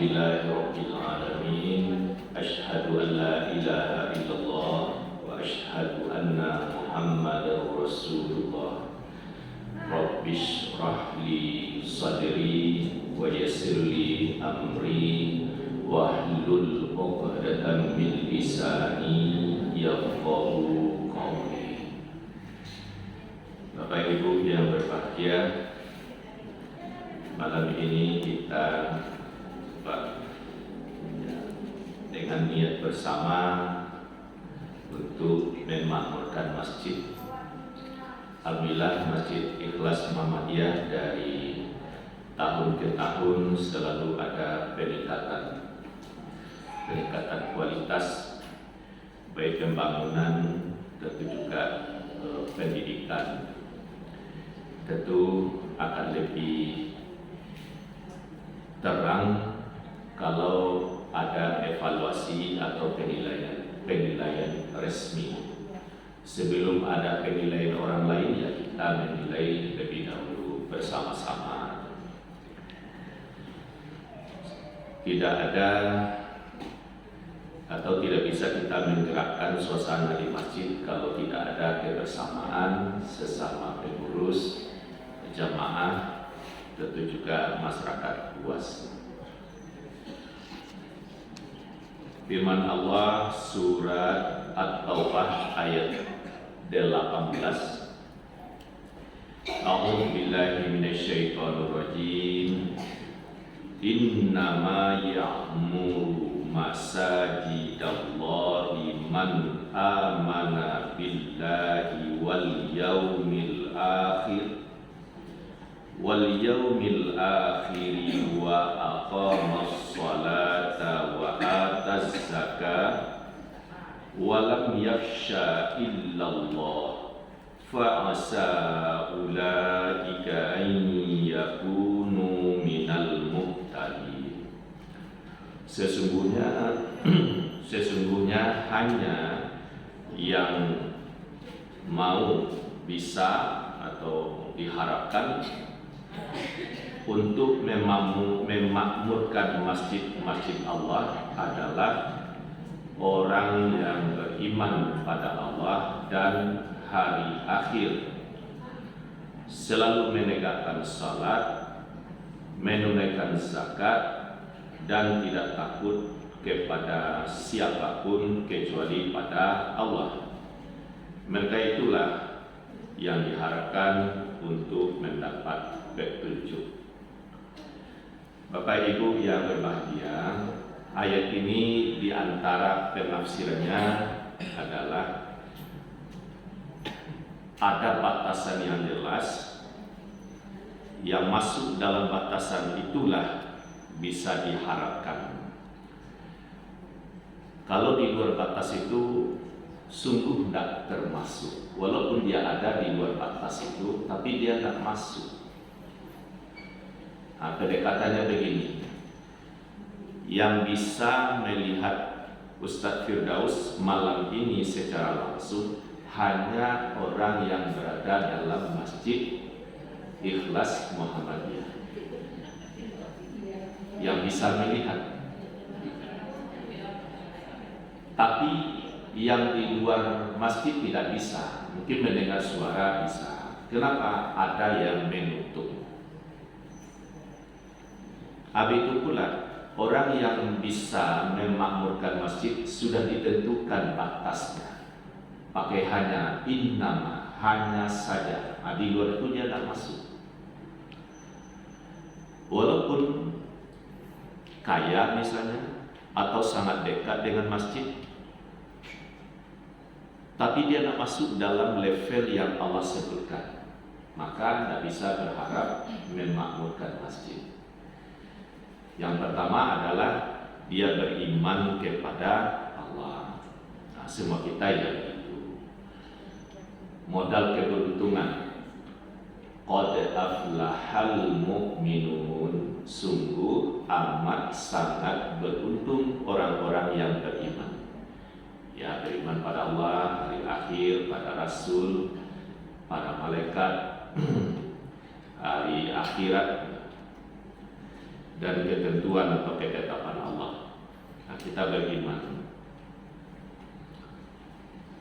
Alhamdulillahi Rabbil Alamin. Ashhadu an la ilaha illallah wa ashhadu anna Muhammadar Rasulullah. Rabbish rahli sadri wa yassirli amri wahlul 'uqdatam min lisani yafqahu qawli. Bapak Ibu yang berbahagia, malam ini kita dengan niat bersama untuk memakmurkan masjid. Alhamdulillah Masjid Ikhlas Muhammadiyah dari tahun ke tahun selalu ada peningkatan kualitas, baik pembangunan, tentu juga pendidikan. Tentu akan lebih terang kalau ada evaluasi atau penilaian resmi. Sebelum ada penilaian orang lain, ya kita menilai lebih dahulu bersama-sama. Tidak ada atau tidak bisa kita menggerakkan suasana di masjid kalau tidak ada kebersamaan sesama pengurus, jamaah, tentu juga masyarakat luas. Firman Allah surat At-Taubah ayat 18. A'udzu billahi minasyaitonir rajim. Innama ya'muru masajidallahi man amana billahi wal yaumil akhir wa aqamas salata wa ataz zakah wa lam yakhsha illallah fa asa ulaika an yakunu minal muhtadin. Sesungguhnya hanya yang mau bisa atau diharapkan untuk memakmurkan masjid Allah adalah orang yang beriman pada Allah dan hari akhir, selalu menegakkan salat, menunaikan zakat, dan tidak takut kepada siapapun kecuali pada Allah. Mereka itulah yang diharapkan untuk mendapat petunjuk. Bapak Ibu yang berbahagia, ayat ini diantara penafsirannya adalah ada batasan yang jelas, yang masuk dalam batasan itulah bisa diharapkan. Kalau di luar batas itu sungguh tidak termasuk. Walaupun dia ada di luar batas itu, tapi dia tidak masuk. Nah, pendekatannya begini. Yang bisa melihat Ustadz Firdaus malam ini secara langsung hanya orang yang berada dalam Masjid Ikhlas Muhammadiyah yang bisa melihat. Tapi yang di luar masjid tidak bisa, mungkin mendengar suara bisa. Kenapa? Ada yang menutup. Habis itu pula orang yang bisa memakmurkan masjid sudah ditentukan batasnya. Pakai hanya innama, hanya saja. Nah, di luar itu dia tidak masuk. Walaupun kaya misalnya atau sangat dekat dengan masjid, tapi dia tidak masuk dalam level yang Allah sebutkan, maka tidak bisa berharap memakmurkan masjid. Yang pertama adalah dia beriman kepada Allah. Nah, semua kita yang itu modal keberuntungan. Qad aflahal mu'minun, sungguh amat sangat beruntung orang-orang yang beriman. Ya, beriman pada Allah, hari akhir, pada Rasul, para malaikat, hari akhirat. dan ketentuan atau ketetapan Allah. Nah, kita beriman.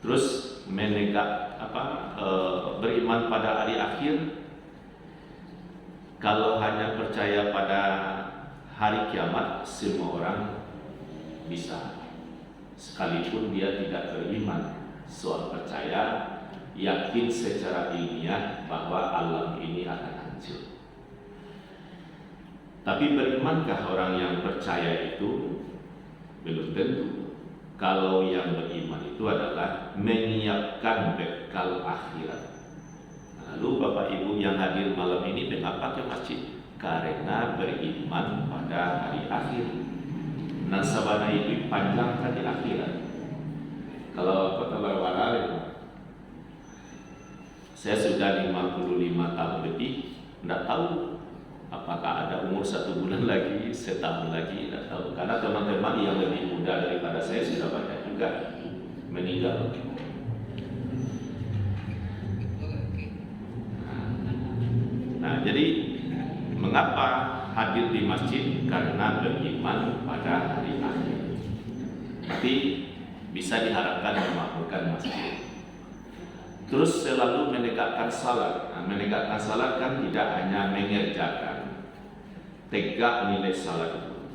Terus beriman pada hari akhir. Kalau hanya percaya pada hari kiamat, semua orang bisa, sekalipun dia tidak beriman soal percaya, yakin secara ilmiah bahwa alam ini akan hancur. Tapi berimankah orang yang percaya itu? Belum tentu. Kalau yang beriman itu adalah menyiapkan bekal akhirat. Lalu Bapak Ibu yang hadir malam ini mengapa ke masjid? Karena beriman pada hari akhir. Nasabana itu panjangkan di akhirat. Kalau kota Lawala, saya sudah 55 tahun lebih, tidak tahu apakah ada umur 1 bulan lagi, setahun lagi, tidak tahu. Karena teman-teman yang lebih muda daripada saya sudah banyak juga meninggal. Nah, jadi mengapa hadir di masjid? Karena beriman pada hari akhir. Tapi bisa diharapkan memakmurkan masjid. Terus selalu menegakkan salat. Nah, menegakkan salat kan tidak hanya mengerjakan, tegak nilai salat itu.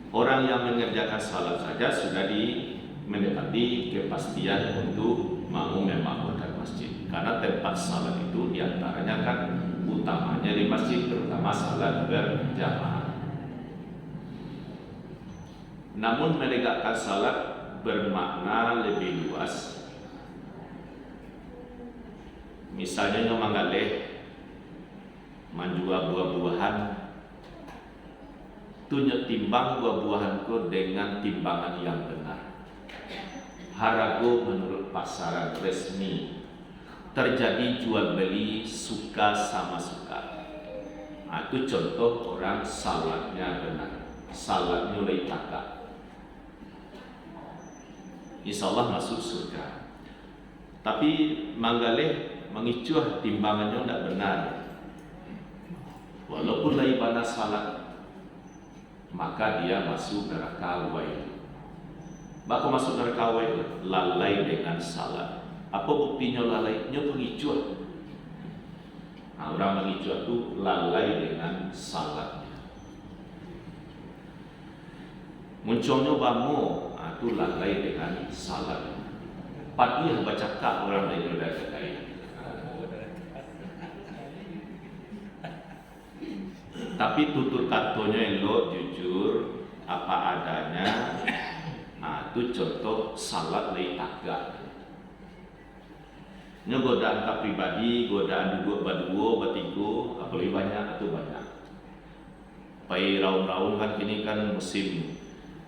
Orang yang mengerjakan salat saja sudah mendekati kepastian untuk mau memakmurkan masjid. Karena tempat salat itu diantaranya kan utamanya di masjid, terutama salat berjamaah. Namun menegakkan salat bermakna lebih luas. Misalnya manggaleh menjual buah-buahan, tunjuk timbang buah-buahanku dengan timbangan yang benar. Harago menurut pasaran resmi. Terjadi jual beli suka sama suka. Nah, itu contoh orang salatnya benar, salatnya leitaka. Insya Allah masuk surga. Tapi manggaleh mengicuh timbangannya tidak benar. Walaupun laibana salat, maka dia masuk neraka wail. Maka masuk neraka wail lalai dengan salat. Apa buktinya lalai? Nya pengicuh. Nah, orang mengicuh itu lalai dengan salatnya. Munculnya bamo, itu lalai dengan salat. Padihah baca kak orang lain udah kaya. Tapi tutur katonya elok, jujur, apa adanya. Nah, itu contoh salat leitaka. Ini godaan tak pribadi, godaan dua, badua, batigo, apalagi banyak, itu banyak. Pai raun-raun kan kini kan musim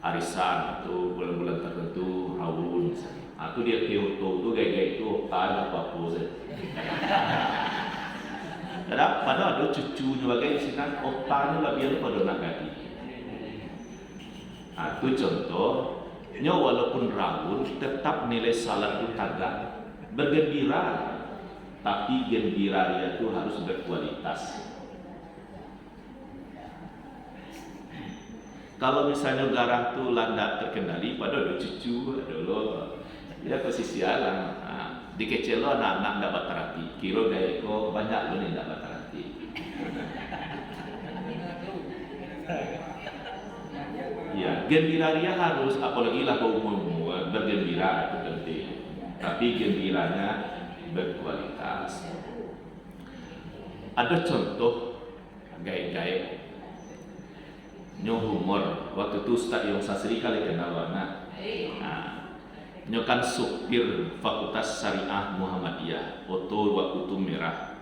arisan atau bulan-bulan tertentu raun misalnya. Itu dia Kyoto itu gaya-gaya itu ada apa-apa saja. Padahal ada cucunya bagai isikan otanya lah biar pada nak gadi. Itu contoh. Walaupun raun tetap nilai salat itu tagak. Bergembira, tapi gembira itu harus berkualitas. Kalau misalnya garah itu landak terkendali, pada ada cucu, ada lo, ya posisi alam. Nah, di kecil lo anak-anak tidak batarati, kira gaya ko banyak lo nih tidak batarati. Ya, gembira dia harus, apalagi lah umum bergembira itu penting. Tapi gembiranya berkualitas. Ada contoh gaya-gaya nyo humor. Waktu itu Ustaz Yong Sasri kali kenal anak. Nyo kan supir Fakultas Syariah Muhammadiyah. Foto waktu itu merah.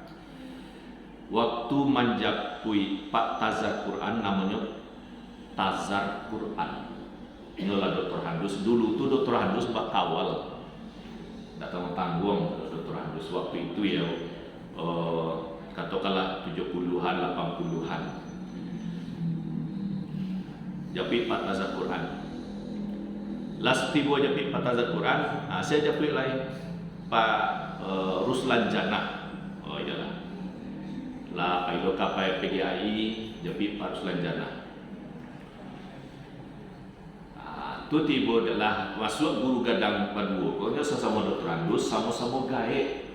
Waktu manjapui Pak Tazar Quran, namanya Tazar Quran. Nyo lah Dr. Handus. Dulu tuh Dr. Handus bak kawal. Datang tanggung Dr. Handus waktu itu ya, katakanlah 70-an, 80-an. Japit Pak Tazar Quran. Last tiba japit Pak Tazar Quran, saya japit lain Pak Ruslan Jannah. Oh iyalah. Lah kalau kapai PGI japit Pak Ruslan Jannah. tu tiba adalah masuk guru gadang berdua, pokoknya sama dokter Andus, sama-sama gaek.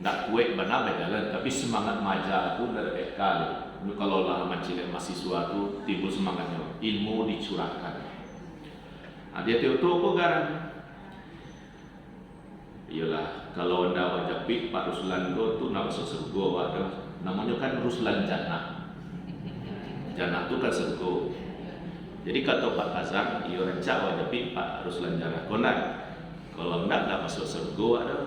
Nggak kuat benar berjalan, tapi semangat maja tu dari kali. Kalau lah macam mahasiswa tu timbul semangatnya, ilmu dicurahkan. Nah, dia tahu apa garan? Iyalah, kalau anda wajah pik Pak Ruslan tu nak masuk surga, ada namanya kan Ruslan Jannah. Jannah tu kan surga. Jadi kata Pak Kazak, ia rencak wajah pik Pak Ruslan Jannah. Konak, kalau anda nak masuk surga ada.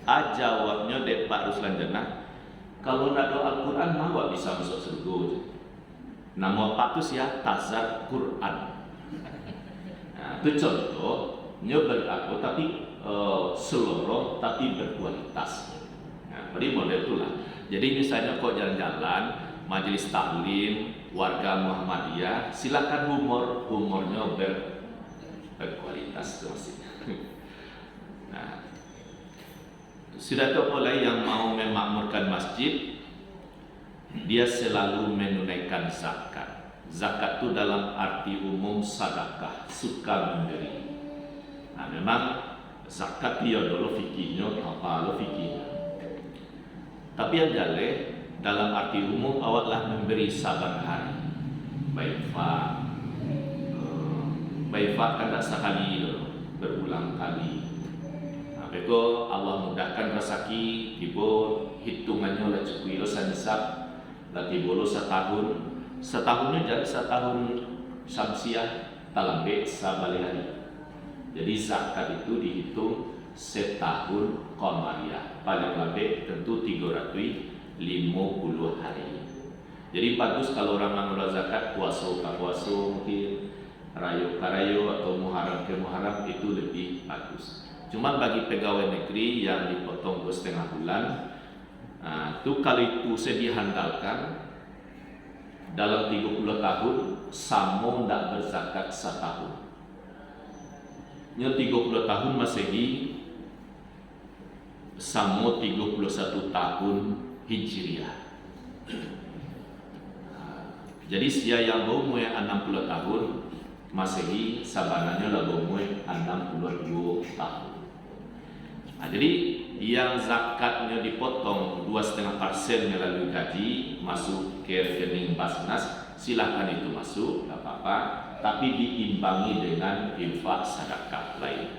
Jawabnya dek Pak Ruslan Jannah, kalau nak doa Al-Quran mah bisa masuk surga. Nama Pak tu sia Tazar Quran. Nah, itu contohnya berlaku tapi seluruh tapi berkualitas. Nah, jadi model itulah. Jadi misalnya kok jalan-jalan majelis taklim warga Muhammadiyah, silakan humornya berkualitas maksudnya. Nah, sudah tahu mulai yang mau memakmurkan masjid, dia selalu menunaikan zakat. Zakat itu dalam arti umum sedekah, suka memberi. Nah, memang zakat dia dulu fikihnya apa lo fikihnya. Tapi yang jale dalam arti umum awaklah memberi saban hari. Baik kan tak sekali berulang kali. Beko Allah mudahkan rezeki, tiba hitungannya oleh cukup sanisab, lagi bolo setahunnya jadi setahun samsiah talambe sabali hari. Jadi zakat itu dihitung setahun qamariah, paling lebih tentu 350 hari. Jadi bagus kalau orang mengelola zakat puasa mungkin rayu atau muharram ke muharram itu lebih bagus. Cuma bagi pegawai negeri yang dipotong 2,5 bulan, itu kalau itu saya dihandalkan dalam 30 tahun, samo tidak berzakat setahun. Nya 30 tahun Masehi, samo 31 tahun Hijriah. Jadi sia yang berumur 60 tahun Masehi, sabananya lah berumur 62 tahun. Nah, jadi yang zakatnya dipotong 2,5% melalui gaji masuk ke rekening Basnas, silakan itu masuk, tak apa-apa, tapi diimbangi dengan infak sedekah lain.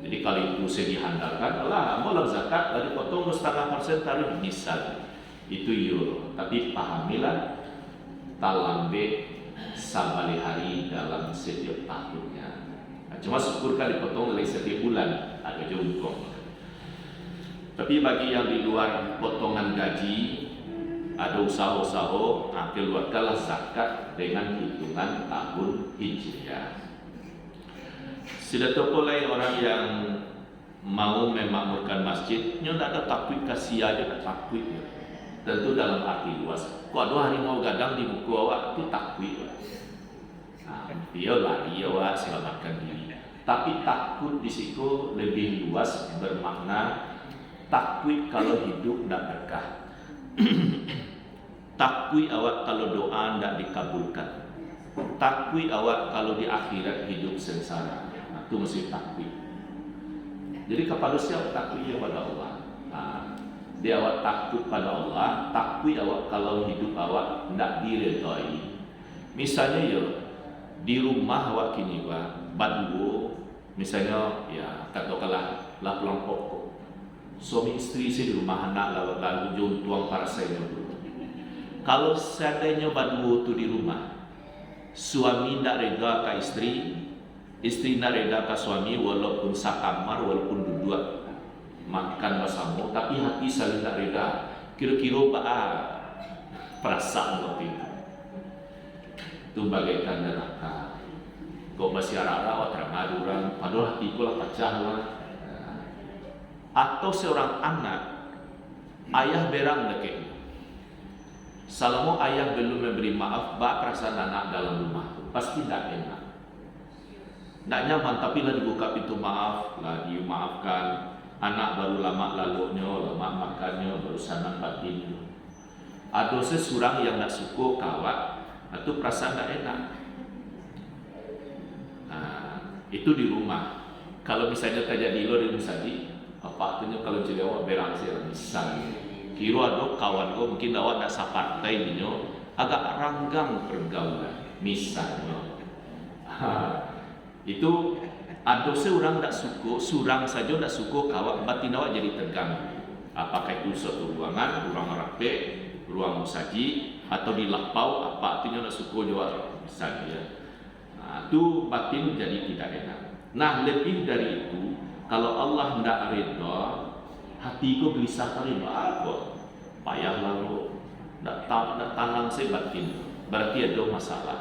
Jadi kalau itu saya dihandalkan, Allah mau zakat dari potong 2,5% taruh misal itu euro, tapi pahamilah talambe sabali hari dalam setiap tahunnya. Cuma syukur kan dipotong oleh setiap bulan agak jongkong. Tapi bagi yang di luar potongan gaji, ada usaha-usaha, keluarkanlah zakat dengan hitungan tahun Hijriah. Sudah terpulai orang yang mau memakmurkan masjidnya tidak ada takwid, kasih aja tak takwid. Tentu dalam arti luas. Kok ada harimau gadang di buku awak itu takwid. Dia lari awak selamatkan diri. Tapi takut di situ lebih luas bermakna takwid kalau hidup tidak berkah. Takwid awak kalau doa tidak dikabulkan. Takwid awak kalau di akhirat hidup sengsara. Itu mesti takwid. Jadi kepada siapa takwid kepada Allah. Dia awak takut pada Allah, takwid awak kalau hidup awak tidak diredai. Misalnya di rumah awak kini badu, misalnya ya katakanlah lah pulang pokok, suami istri di rumah anak lalu juntuang para saya dulu. Kalau seandainya badu tu di rumah, suami tidak reda ke istri tidak reda ke suami walaupun sakamar walaupun duduk makan bersama, tapi hati saling tidak reda. Kira-kira perasaan waktu itu bagaikan neraka. Kau masih arah-arah terang padahal hatiku lah pecah lah. Atau seorang anak, ayah berang lagi. Selama ayah belum memberi maaf, perasaan anak dalam rumah pasti tidak enak. Tidak nyaman, tapi lah dibuka pintu maaf, lah dimaafkan. Anak baru lama lalunya, lama makannya, baru senang batin. Ada seseorang yang tak suka kawat atau perasaan tidak enak. Itu di rumah. Kalau misalnya terjadi lo di musadi, apa artinya kalau jadi awak beraksi misal kira ada kawan kau mungkin awak tak sapartai dinyo agak ranggang pergaulan misalnya. Itu ada seorang tak suka, surang saja tak suka kawan batin awak jadi tegang. Apakah itu suatu ruangan, ruang rapi, ruang musaji, atau di lapau, apa artinya tak suka juga misalnya. Itu batin jadi tidak enak. Nah, lebih dari itu, kalau Allah tidak redha, hatiku gelisah kali apa? Payah lalu, tidak tanang saya batin. Berarti ada masalah.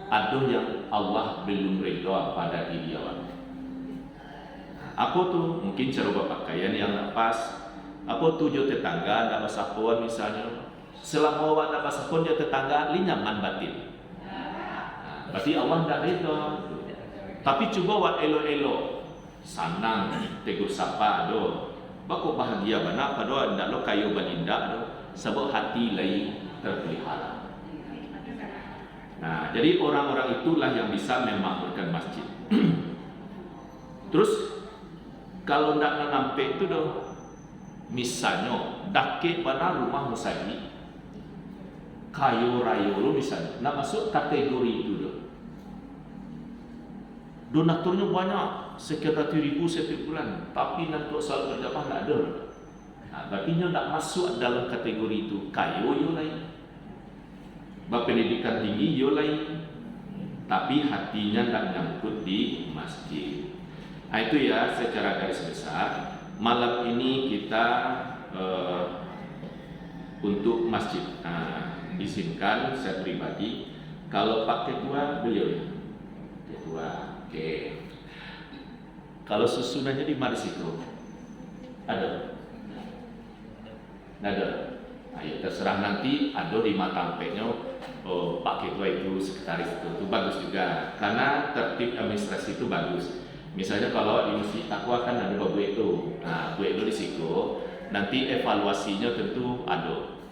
Ada yang Allah belum redha pada diri awak. Apa tuh? Mungkin cara berpakaian yang tak pas. Apa tuh jo tetangga tidak pasapuan misalnya. Selama awak tidak pasapuan jo tetangga, li nyaman batin. Berarti Allah tidak redha. Tapi coba buat elo-elo, sanang, tegur sapa do, bako bahagia bana pada anda lo kayu baninda do, sebab hati lain terpelihara. Nah, jadi orang-orang itulah yang bisa memakmurkan masjid. Terus kalau tidak menampak itu do, misalnya dake pada rumah musaji, kayu rayu lo misalnya, nak masuk kategori itu do. Donaturnya banyak, sekian ratus ribu setiap bulan, tapi nanti soal berjamaah tidak ada. Nah, berarti tidak masuk dalam kategori itu. Kayu yo lain, berpendidikan tinggi yo lain, tapi hatinya tidak nyangkut di masjid. Nah, itu ya secara garis besar. Malam ini kita untuk masjid. Izinkan saya pribadi, kalau Pak Ketua beliau ya, Ketua. Oke. Kalau susunannya di mana situ? Ada? Ada. Ayo terserah nanti ada di matampeknya. Oh, Pak Ketua itu sekretaris itu bagus juga. Karena tertib administrasi itu bagus. Misalnya kalau di Masjid Taqwa kan ada Bu itu. Nah, Bu itu di situ. Nanti evaluasinya tentu ada.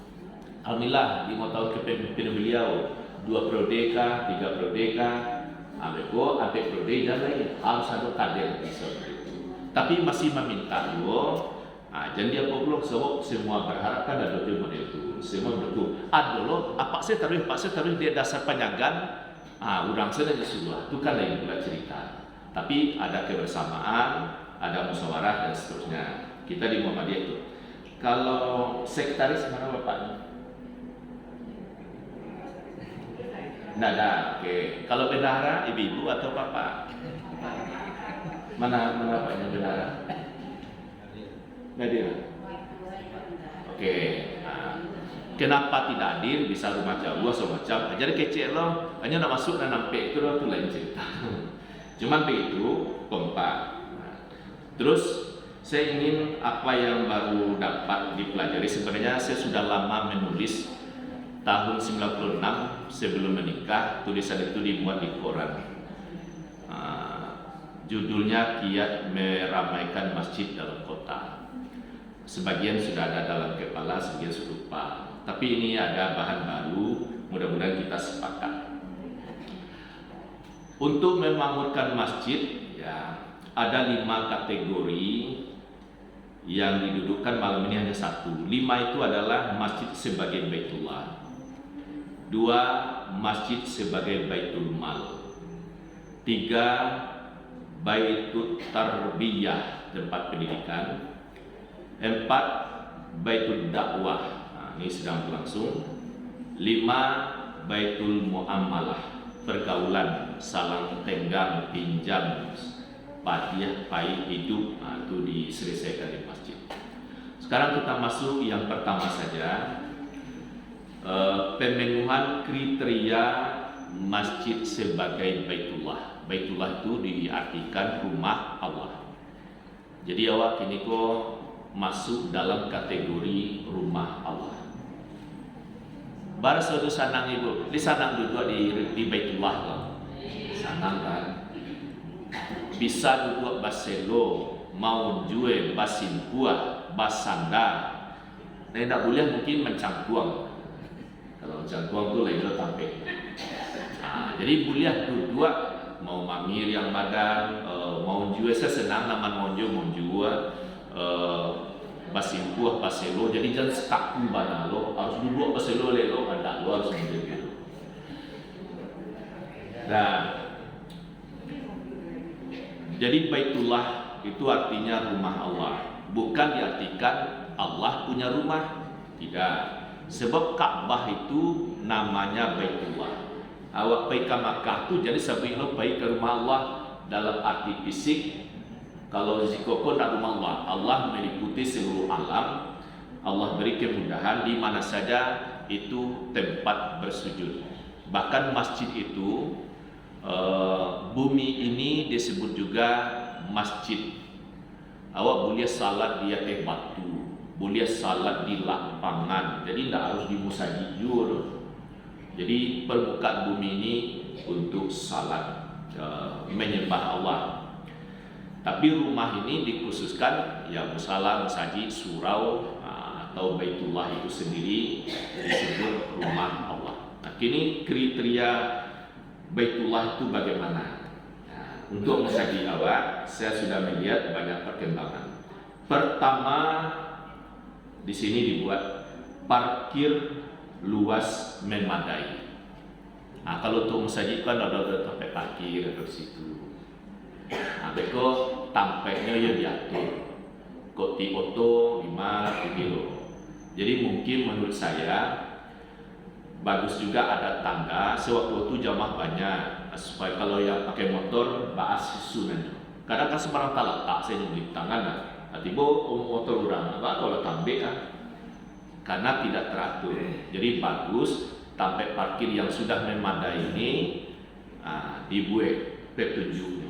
Alhamdulillah 5 tahun kepemimpinan beliau 2 periode kah, 3 periode kah. Ameko sampai periode dan lain harus ada kader seperti itu. Tapi masih meminta yo. Jangan dia goblok semua berharap kan ada model itu. Semua betul. Ada loh. Pak saya taruh dia dasar penyagaan. Urang saya sudah. Itu kan lain pula cerita. Tapi ada kebersamaan, ada musyawarah dan seterusnya. Kita di Muhammadiyah itu. Kalau sekretaris mana bapaknya? Tidak ada, oke. Kalau bendahara, ibu-ibu atau bapak? Mana bapaknya bendahara? Nggak ada. Oke. Kenapa tidak hadir? Bisa rumah jauh atau macam. Jadi kecil loh, hanya nak masuk dan nampak itu loh, itu lain cerita. Cuman begitu, kompak. Terus saya ingin apa yang baru dapat dipelajari. Sebenarnya saya sudah lama menulis. Tahun 96 sebelum menikah, tulisan itu dimuat di koran. Judulnya Kiat Meramaikan Masjid Dalam Kota. Sebagian sudah ada dalam kepala, sebagian sudah lupa. Tapi ini ada bahan baru, mudah-mudahan kita sepakat. Untuk memakmurkan masjid, ya ada 5 kategori yang didudukkan malam ini hanya 1. 5 itu adalah masjid sebagai Baitullah. 2, masjid sebagai Baitul Mal. 3, Baitul Tarbiyah, tempat pendidikan. 4, Baitul Dakwah. Ini sedang berlangsung. 5, Baitul Muamalah, pergaulan, salang tenggang, pinjam, padiah, pahit hidup. Itu diselesaikan di masjid. Sekarang kita masuk yang pertama saja. Pemenuhan kriteria masjid sebagai Baitullah. Baitullah itu diartikan rumah Allah. Jadi awak kini kok masuk dalam kategori rumah Allah. Baru suatu sanang ibu, di sanang duduk di Baitullah loh. Sanang kan. Bisa duduk baselo, mau jual basin kuah, basanda. Nah, tidak boleh mungkin mencangkuang. Kalau jangkauan itu lain tampil. Jadi boleh dua mau mamir yang badan, mau juga saya senang naman mau juga basimpuah paselo. Jadi jangan sekaku bana lo harus duduk paselo lelo ada lo harus menjadi. Nah, jadi Baitullah itu artinya rumah Allah. Bukan diartikan Allah punya rumah. Tidak. Sebab Ka'bah itu namanya Baitullah. Awak pergi ke Makkah tu jadi sampai lo pergi ke rumah Allah dalam arti fisik. Kalau jika kau nak rumah Allah, Allah meliputi seluruh alam. Allah beri kemudahan di mana saja itu tempat bersujud. Bahkan masjid itu bumi ini disebut juga masjid. Awak boleh salat di atas batu, boleh salat di lapangan. Jadi tidak harus di musajid. Jadi permukaan bumi ini untuk salat menyembah Allah. Tapi rumah ini dikhususkan ya musala, masjid, surau atau Baitullah itu sendiri disebut rumah Allah. Nah, kini kriteria Baitullah itu bagaimana? Nah, untuk masjid awak saya sudah melihat banyak perkembangan. Pertama di sini dibuat parkir luas memadai. Nah, kalau untuk masjid kan ada tempat parkir di situ. Nah, beko tampaknya ya diatur. Kok di oto 5 kilo. Jadi mungkin menurut saya bagus juga ada tangga. Sewaktu itu jamaah banyak supaya kalau yang pakai motor bahas sunan. Kadang kan sembarang tak saya nyulik tangan. Tiba motor orang apa kalau tambah kan. Karena tidak teratur. Jadi bagus sampai parkir yang sudah memadai ini dibuat petunjuknya.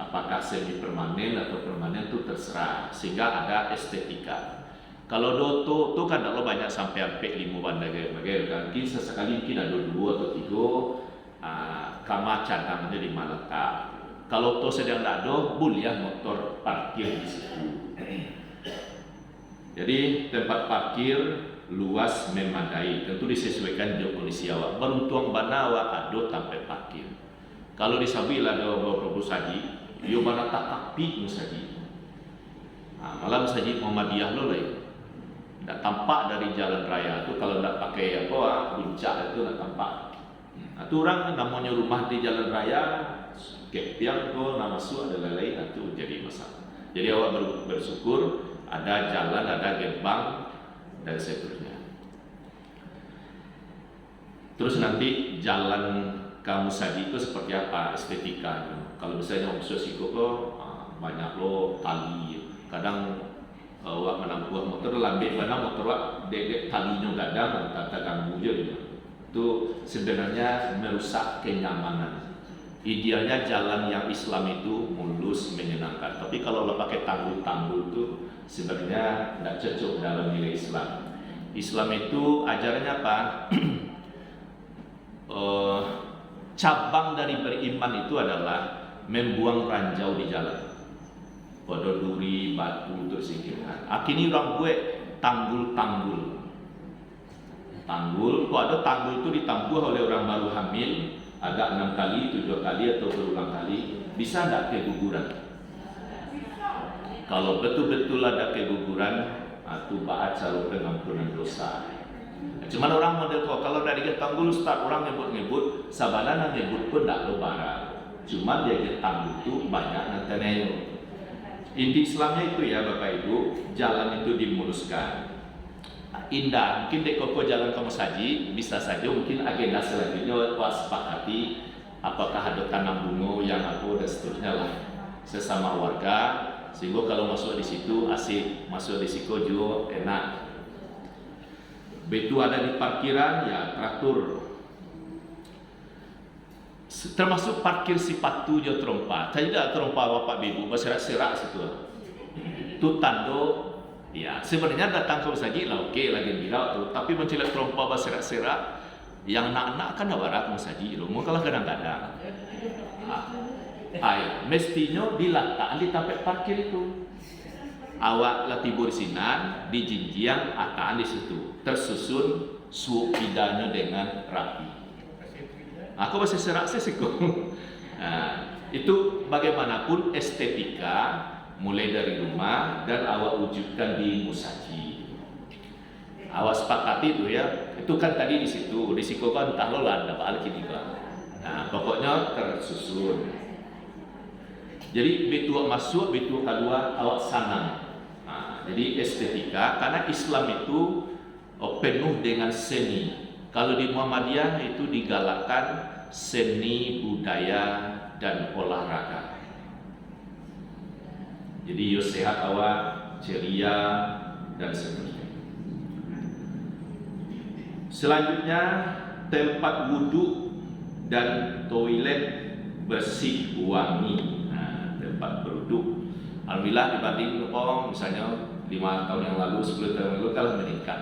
Apakah semi permanen atau permanen itu terserah sehingga ada estetika. Kalau doto itu kan kalau banyak sampai 5 bagai kan. Mungkin sesekali mungkin ada 2 atau 3 kamar cadangannya di mana letak. Kalau to sedang tak ada, boleh motor parkir di situ. Jadi tempat parkir luas memadai, tentu disesuaikan dengan kondisi awak. Beruntung bana awak ada tempat parkir. Kalau di Sabil ada beberapa saji, yo bana tak tapi saji. Malam saji Muhammadiyah lo lah. Tak tampak dari jalan raya itu kalau tak pakai puncak itu tak tampak. Itu orang namanya rumah di jalan raya, kepiang ko nama su ada lain itu jadi masalah. Jadi awak bersyukur ada jalan, ada gerbang dan seterusnya. Terus nanti jalan kamu saji itu seperti apa estetikanya? Kalau misalnya masuk siku banyak lo tali, kadang awak menampuh motor lambe mana motor awak dedek talinya gadang kata ganggu je. Itu sebenarnya merusak kenyamanan. Idealnya jalan yang Islam itu mulus menyenangkan. Tapi kalau lo pakai tanggul-tanggul itu sebenarnya tidak cocok dalam nilai Islam. Islam itu ajarannya apa? Cabang dari beriman itu adalah membuang ranjau di jalan. Pada duri, batu, tersingkirkan. Akhirnya orang gue tanggul-tanggul. Tanggul, kok ada tanggul itu ditampuh oleh orang baru hamil, ada 6 kali, 7 kali atau berulang kali, bisa tidak keguguran? Kalau betul-betul ada keguguran, itu baca pengampunan dosa. Cuman orang model kok kalau dari tanggul start orang nyebut sabana nyebut pun tidak lebaran. Cuman dia tanggul itu banyak nanti. Inti Islamnya itu ya Bapak Ibu, jalan itu dimuluskan. Indah, mungkin dek koko jalan ke masjid bisa saja mungkin agenda selanjutnya sepakati apakah ada tanam bunga yang aku dan seterusnya lah sesama warga sehingga kalau masuk di situ asik, masuk di situ juga enak. Begitu ada di parkiran ya teratur. Termasuk parkir sipatu jo trompa. Saya tidak trompa bapak ibu berserak-serak situ. Itu tando. Ya, sebenarnya datang ke masjid lah okey lagi bila tu, tapi mencilat trompa berserak-serak yang nak-nak kan barat masjid lo. Mau kalah kadang-kadang. Mestinya diletakkan di tempat parkir itu. Awak latibur sinan di jinjiang akan di situ tersusun suidanya dengan rapi. Aku masih serak sesiko. Nah, itu bagaimanapun estetika mulai dari rumah dan awak wujudkan di musaji. Awak sepakati itu ya. Itu kan tadi di situ, risiko kan entah lo lah ada balik ini kan. Nah, pokoknya tersusun. Jadi betul masuk, betul kedua awak sanang. Nah, jadi estetika karena Islam itu penuh dengan seni. Kalau di Muhammadiyah itu digalakkan seni, budaya, dan olahraga. Jadi yo sehat awak, ceria, dan seterusnya. Selanjutnya tempat wudhu dan toilet bersih wangi. Nah, tempat berwudhu. Alhamdulillah dibanding misalnya 5 tahun yang lalu, 10 tahun yang lalu telah meningkat.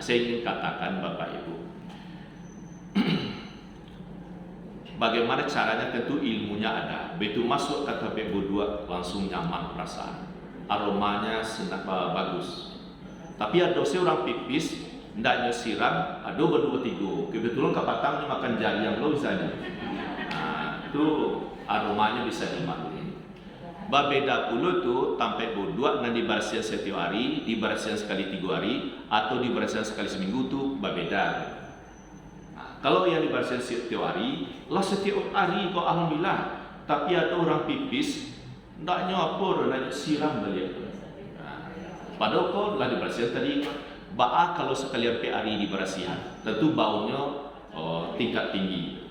Saya ingin katakan Bapak Ibu, bagaimana caranya tentu ilmunya ada. Begitu masuk ke TP2 langsung nyaman perasaan. Aromanya bagus. Tapi ada orang pipis ndaknya siram, ada berdua tiga. Kebetulan kapatang makan jari yang lo misalnya. Nah, itu aromanya bisa dimaklumi. Beda pula tu sampai berdua nanti dibersihan setiap hari, dibersihan sekali 3 hari, atau dibersihan sekali seminggu tu berbeda. Nah, kalau yang dibersihan setiap hari, lah setiap hari kok alhamdulillah. Tapi ada orang pipis, ndaknya apa, ndaknya siram balik. Nah, padahal kok lah dibersihan tadi. Kalau sekalian PRI dibersihan, tentu baunya tingkat tinggi.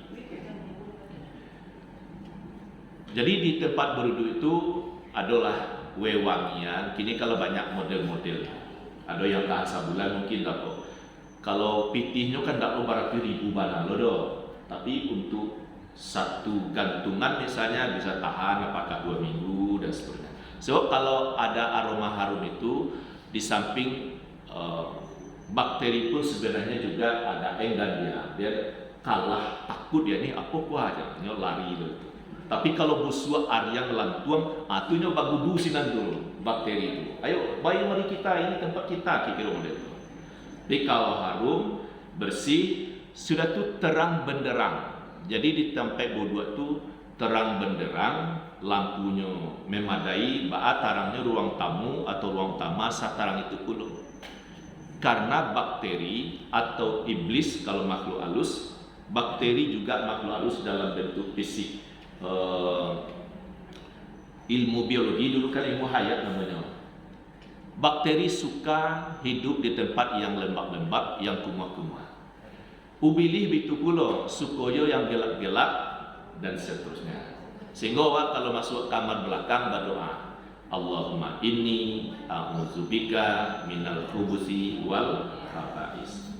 Jadi di tempat berwudhu itu adalah wewangian. Kini kalau banyak model-model, ada yang tahan sebulan mungkin tak kok. Kalau pitihnya kan tak berarti ribu bana lo do. Tapi untuk satu gantungan misalnya bisa tahan apakah 2 minggu dan seterusnya. Sebab kalau ada aroma harum itu di samping bakteri pun sebenarnya juga ada enggan dia kalah takut dia ni apa aja lari itu. Tapi kalau busua aryang lantuang atunya bagudu sinan dulu bakteri itu. Ayo bayi mari kita ini tempat kita kira model itu. Jadi kalau harum bersih sudah tu terang benderang. Jadi di tempat bodua tu terang benderang, lampunya memadai, tarangnya ruang tamu atau ruang tamas satarang itu puluh. Karena bakteri atau iblis kalau makhluk halus, bakteri juga makhluk halus dalam bentuk fisik. Ilmu biologi dulu kan ilmu hayat namanya. Bakteri suka hidup di tempat yang lembab-lembab, yang kumah-kumah. Ubilih bitu pula sukoyo yang gelap-gelap dan seterusnya. Sehingga kalau masuk kamar belakang berdoa, Allahumma inni a'udzubika minal khubuthi wal khaba'is.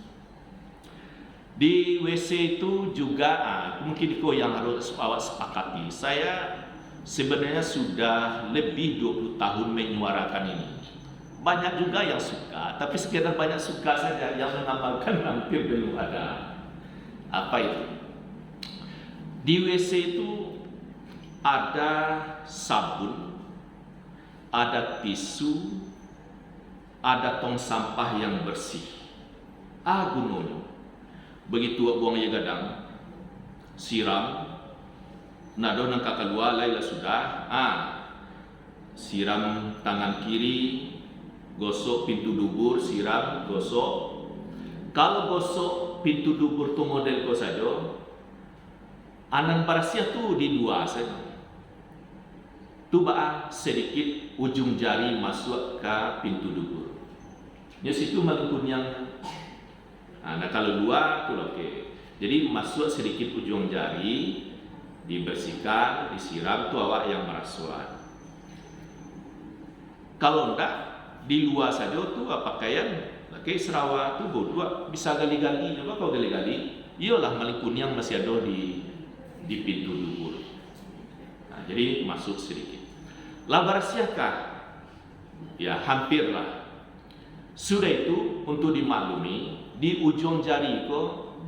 Di WC itu juga mungkin itu yang harus awak sepakati. Saya sebenarnya sudah lebih 20 tahun menyuarakan ini. Banyak juga yang suka, tapi sekedar banyak suka saja, yang mengamalkan hampir belum ada. Apa itu? Di WC itu ada sabun, ada tisu, ada tong sampah yang bersih. Gunanya. Begitu buang ya gadang, siram, nado nang kakadua laila sudah. Siram tangan kiri, gosok pintu dubur, siram, gosok. Kalau gosok pintu dubur tu model ko saja, anan parasia tu di 2 saja. Tuba sedikit ujung jari masuk ke pintu dubur. Di situ malingkun yang nah kalau 2 tu oke. Jadi masuk sedikit ujung jari, dibersihkan, disiram tu awak yang merasuan. Kalau enggak di luar saja tu pakaian pakai Sarawak tu bodua bisa gali-gali coba kau gali-gali. Iyalah malingkun yang masih ada di pintu dubur. Nah, jadi masuk sedikit. Labar siakah? Ya hampirlah. Sudah itu untuk dimaklumi di ujung jari itu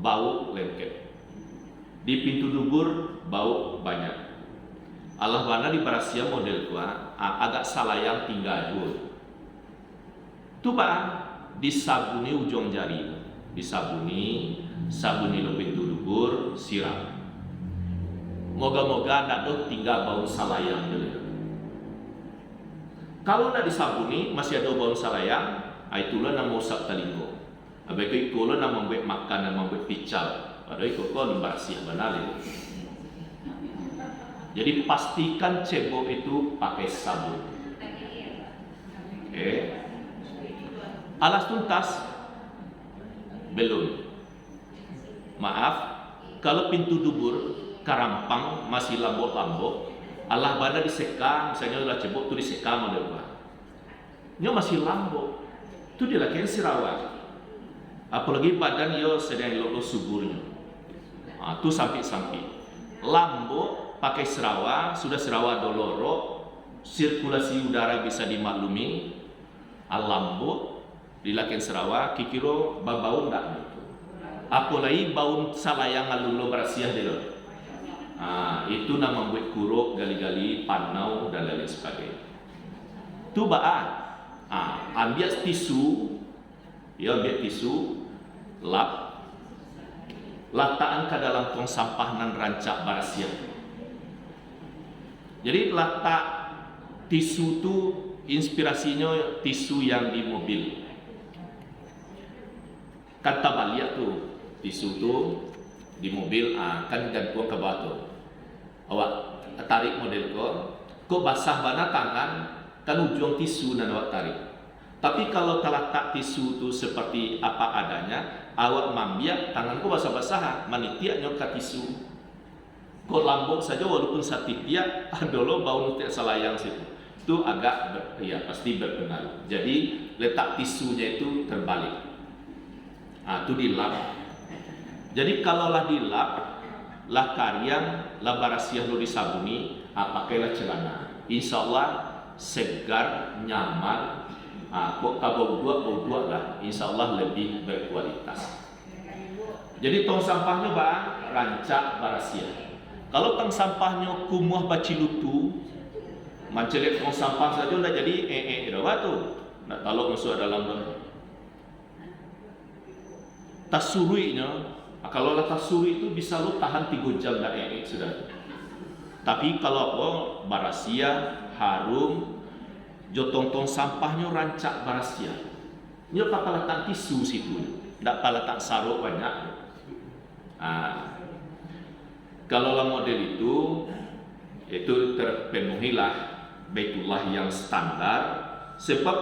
bau lengket. Di pintu dubur bau banyak. Allah bana di barasia model tua agak salah yang tinggal jul. Tu disabuni ujung jari, disabuni, sabuni lo pintu dubur. dubur siram. Moga-moga nak do tinggal bau salayang dulu. Kalau nak disabuni masih ada bau salayang, itulah nama usap talinggo. Abek itulah nama membuat makan dan membuat pical. Padahal itu kau bersih benar itu. Jadi pastikan cebok itu pakai sabun. Alas tuntas belum. Maaf, kalau pintu dubur karampang masih lambok-lambok, alah bana diseka, misalnya udah cebok tu diseka mau depan. Nyo masih lambok, tu dia lagi sirawat. Apalagi badan yo sedang lolos suburnya. Tu sampai lambok pakai serawa, sudah serawa doloro, sirkulasi udara bisa dimaklumi. Lambok dilakukan serawa, kikiro bau ndak gitu. Apalagi bau salayang alun lo berasiah deh. Itu nama membuat kuruk, gali-gali, panau dan lain sebagainya. Tu ambil tisu, ya ambil tisu, lap, letakkan ke dalam tong sampah nan rancak barasiah. Jadi letak tisu tu inspirasinya tisu yang di mobil. Kata balik tu tisu tu di mobil kan gantung ke bawah. Awak tarik model kau basah bana tangan kan ujung tisu dan awak tarik. Tapi kalau terletak tisu tu seperti apa adanya, awak mambiak tangan kau basah-basah, manitiak nyok tisu. Kau lambok saja walaupun satitiak, dulu bau nutik salayang situ. Itu agak pasti berpengaruh. Jadi letak tisunya itu terbalik. Itu dilap. Jadi kalaulah dilap, lah karyang, lah barasiah lo disabuni, pakailah celana. Insya Allah segar, nyaman. Kok bau buat lah. Insya Allah lebih berkualitas. Jadi tong sampahnya rancak barasiah. Kalau tong sampahnya kumuh bacilutu, mancelit tong sampah saja udah jadi tu. Nak talok masuk dalam tasurinya. Kalau lah tasuri itu bisa lo tahan 3 jam dah sudah. Tapi kalau barasia, harum, jotong-tong sampahnya rancak barasia. Nyo tak letak tisu situ, tak letak saruk banyak. Kalau lah model itu terpenuhilah Baitullah yang standar. Sebab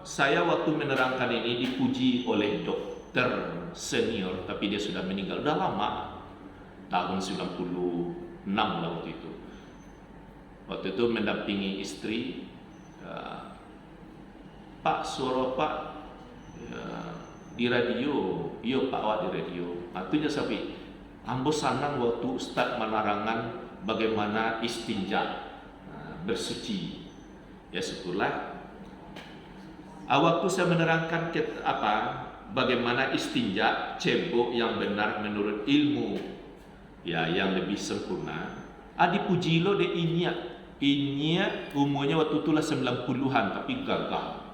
saya waktu menerangkan ini dipuji oleh dokter senior, tapi dia sudah meninggal udah lama, tahun 96 lah waktu itu. Waktu itu mendampingi istri, Pak suara Pak di radio, iya Pak awak di radio. Artinya sapi, ambo sanang waktu Ustaz menarangan bagaimana istinja, bersuci. Ya syukurlah. Waktu saya menerangkan bagaimana istinja cebok yang benar menurut ilmu yang lebih sempurna. Dipuji lo de inya umurnya waktu itulah 90-an tapi gagah.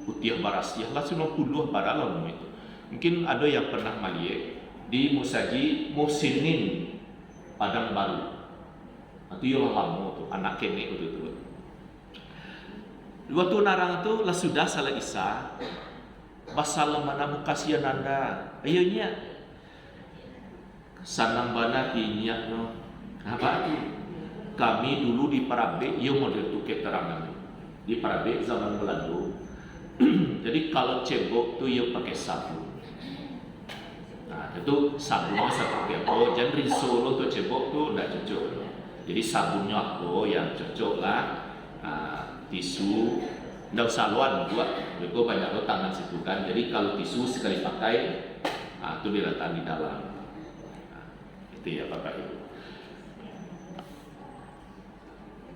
Putih barasiah lah 90 baralah umur itu. Mungkin ada yang pernah melihat di Musaji Muhsinin Padang Baru. Itu yang lama tu anak kenek itu. Waktu narang tu lah sudah salah isa. Basal mana mukasian anda, ayonya sanang bana kinyak no. Apa tu? Kami dulu di Parabe, yo model tu keterangan di Parabe zaman Belanda. Jadi kalau cebok tu yo pakai sabun. Itu sabunnya seperti apa? Jangan risol untuk cebok tu tidak cocok. Jadi sabunnya apa yang cocok lah. Tisu. Tidak usah luan buat, itu banyak lo tangan situ kan. Jadi kalau tisu sekali pakai, itu diletakkan di dalam. Itu ya Bapak Ibu.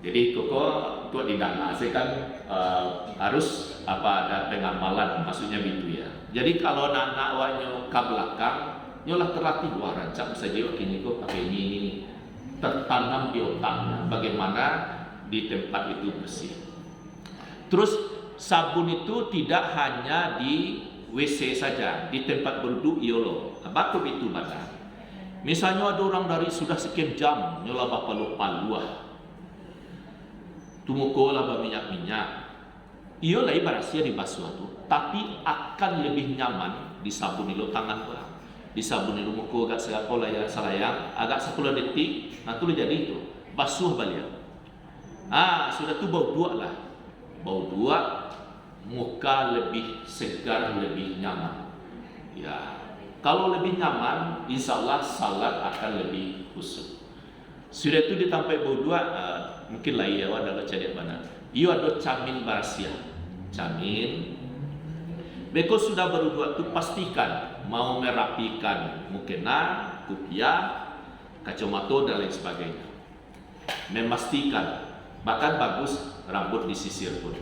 Jadi koko tuh tidak ngasih kan harus ada pengamalan, maksudnya gitu ya. Jadi kalau anak wanyo ke belakang, nyolah terlatih rancak saja kini kok pakai ini tertanam di otaknya. Bagaimana di tempat itu bersih. Terus sabun itu tidak hanya di WC saja, di tempat berduduk yolo. Apa itu badan? Misalnya ada orang dari sudah sekian jam nyola palu-paluah, tumukolah minyak-minyak, iyo lah ibaratnya di basuh tu, tapi akan lebih nyaman disabun ilo tangan orang, disabun ilo muka agak segakola ya salayang, agak 10 detik, nanti jadi itu basuh balik. Sudah tu bau dua lah, bau dua, muka lebih segar, lebih nyaman. Ya, kalau lebih nyaman, insya Allah salat akan lebih khusyuk. Sudah itu ditampai bau dua, mungkin lah ya ada baca di mana. Iyo ada camin barasia, camin. Beko sudah berdua tu pastikan mau merapikan mukena, kupiah, kacamata dan lain sebagainya. Memastikan, bahkan bagus rambut disisir pun.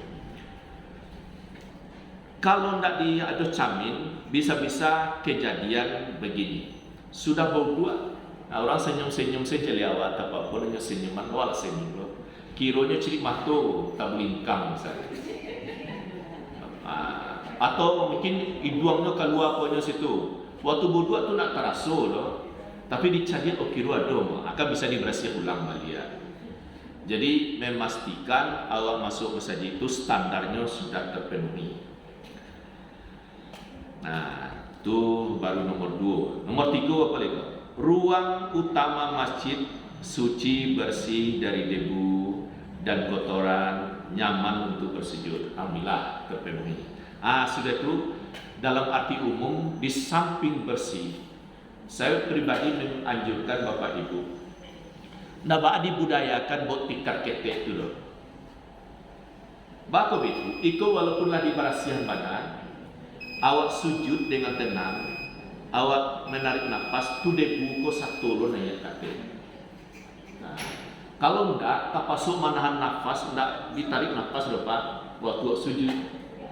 Kalau tidak ada camin, bisa-bisa kejadian begini. Sudah bau dua, orang senyum-senyum saja lewat apapun, hanya senyuman, wala senyum. Kironya ciri mato, tak melingkang misalnya. Atau mungkin iduangnya keluar punya situ. Waktu bau dua tu nak terasa loh. Tapi dicari kiro ada, akan bisa diberasi ulang balik. Jadi memastikan awak masuk masjid itu standarnya sudah terpenuhi. Nah, itu baru nomor 2. Nomor 3 apa lagi? Ruang utama masjid suci, bersih dari debu dan kotoran, nyaman untuk bersujud. Alhamdulillah terpenuhi. Sudah itu dalam arti umum di samping bersih, saya pribadi menganjurkan Bapak Ibu, nabak dibudayakan buat tikar ketek itu loh. Bapak itu walaupunlah di barasian badan, awak sujud dengan tenang, awak menarik nafas, tu debu ko satu lo nanya kate. Nah, kalau enggak, kapasuk menahan nafas, enggak ditarik nafas Bapak waktu sujud.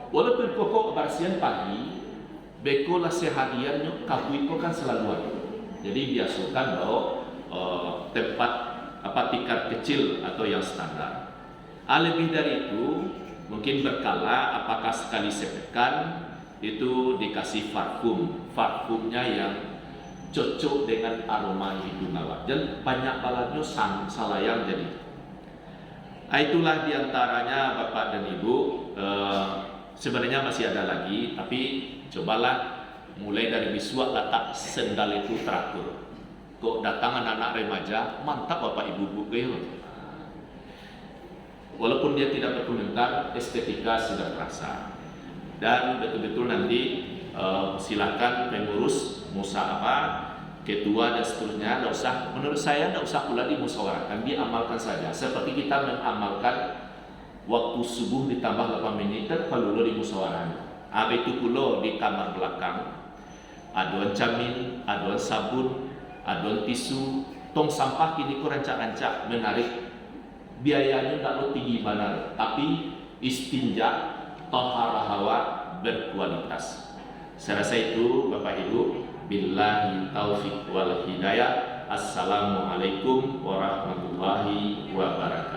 Walaupun pokok barasian pagi, beko lah seharian kabui ko kan selalu ada. Jadi biasakan bahwa tempat tikar kecil atau yang standar. Lebih dari itu, mungkin berkala apakah sekali sepekan itu dikasih parfumnya yang cocok dengan aroma hidung awak, dan banyak balanya salayang jadi. Itulah diantaranya Bapak dan Ibu. Sebenarnya masih ada lagi, tapi cobalah mulai dari biswa letak sendal itu teratur. Kok datang anak-anak remaja, mantap Bapak Ibu Bu. Walaupun dia tidak berkomentar, estetika sudah terasa. Dan betul-betul nanti silakan pengurus musa ketua dan seterusnya, menurut saya tidak usah pula dimusyawarahkan, diamalkan saja. Seperti kita mengamalkan waktu subuh ditambah 8 menit kalau lo dimusyawarahkan. Itu pula di kamar belakang, aduan camin, aduan sabun, aduan tisu, tong sampah kini ko rancak-rancak menarik. Biayanya tak lo tinggi benar, tapi istinja taharah hawa berkualitas. Saya rasa itu Bapak Ibu. Billahi taufiq wal hidayah. Assalamualaikum warahmatullahi wabarakatuh.